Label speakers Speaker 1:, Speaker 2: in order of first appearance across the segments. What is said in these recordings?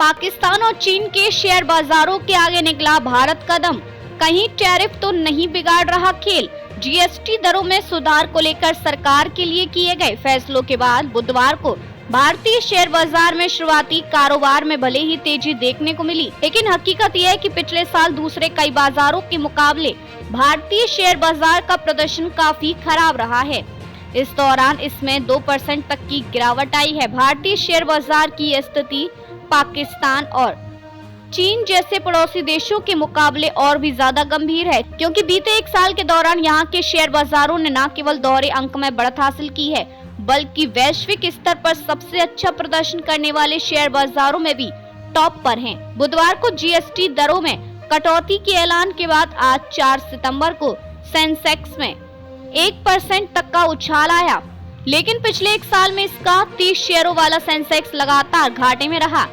Speaker 1: पाकिस्तान और चीन के शेयर बाजारों के आगे निकला भारत का दम। कहीं टैरिफ तो नहीं बिगाड़ रहा खेल। जीएसटी दरों में सुधार को लेकर सरकार के लिए किए गए फैसलों के बाद बुधवार को भारतीय शेयर बाजार में शुरुआती कारोबार में भले ही तेजी देखने को मिली, लेकिन हकीकत यह है कि पिछले साल दूसरे कई बाजारों के मुकाबले भारतीय शेयर बाजार का प्रदर्शन काफी खराब रहा है। इस दौरान इसमें 2% तक की गिरावट आई है। भारतीय शेयर बाजार की स्थिति पाकिस्तान और चीन जैसे पड़ोसी देशों के मुकाबले और भी ज्यादा गंभीर है, क्योंकि बीते एक साल के दौरान यहाँ के शेयर बाजारों ने न केवल दोहरे अंक में बढ़त हासिल की है, बल्कि वैश्विक स्तर पर सबसे अच्छा प्रदर्शन करने वाले शेयर बाजारों में भी टॉप पर हैं। बुधवार को जीएसटी दरों में कटौती के ऐलान के बाद आज 4 सितंबर को सेंसेक्स में 1% तक का उछाल आया, लेकिन पिछले एक साल में इसका 30 शेयरों वाला सेंसेक्स लगातार घाटे में रहा,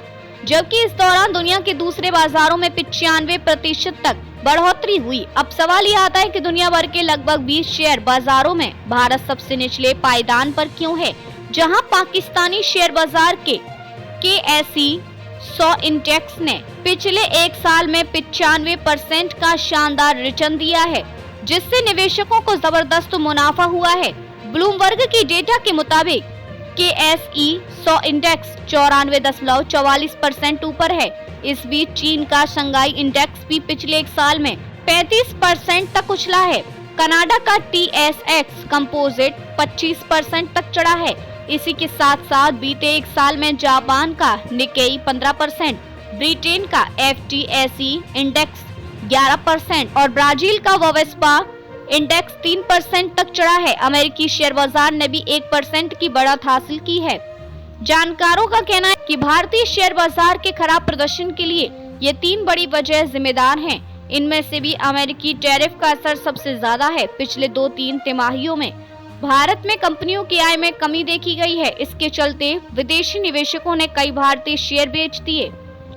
Speaker 1: जबकि इस दौरान दुनिया के दूसरे बाजारों में 95% तक बढ़ोतरी हुई। अब सवाल ये आता है कि दुनिया भर के लगभग 20 शेयर बाजारों में भारत सबसे निचले पायदान पर क्यों है, जहां पाकिस्तानी शेयर बाजार के KSE 100 इंडेक्स ने पिछले एक साल में 95% का शानदार रिटर्न दिया है, जिससे निवेशकों को जबरदस्त मुनाफा हुआ है। ब्लूमबर्ग की डेटा के मुताबिक KSE 100 इंडेक्स 94.44% ऊपर है। इस बीच चीन का शंघाई इंडेक्स भी पिछले एक साल में 35% तक उछला है। कनाडा का TSX कंपोजिट 25% तक चढ़ा है। इसी के साथ साथ बीते एक साल में जापान का निकेई 15%, ब्रिटेन का FTSE इंडेक्स 11% और ब्राजील का वोवेस्पा इंडेक्स 3% तक चढ़ा है। अमेरिकी शेयर बाजार ने भी 1% की बढ़त हासिल की है। जानकारों का कहना है कि भारतीय शेयर बाजार के खराब प्रदर्शन के लिए ये 3 बड़ी वजह जिम्मेदार हैं। इनमें से भी अमेरिकी टैरिफ का असर सबसे ज्यादा है। पिछले 2-3 तिमाहियों में भारत में कंपनियों की आय में कमी देखी गई है। इसके चलते विदेशी निवेशकों ने कई भारतीय शेयर बेच दिए।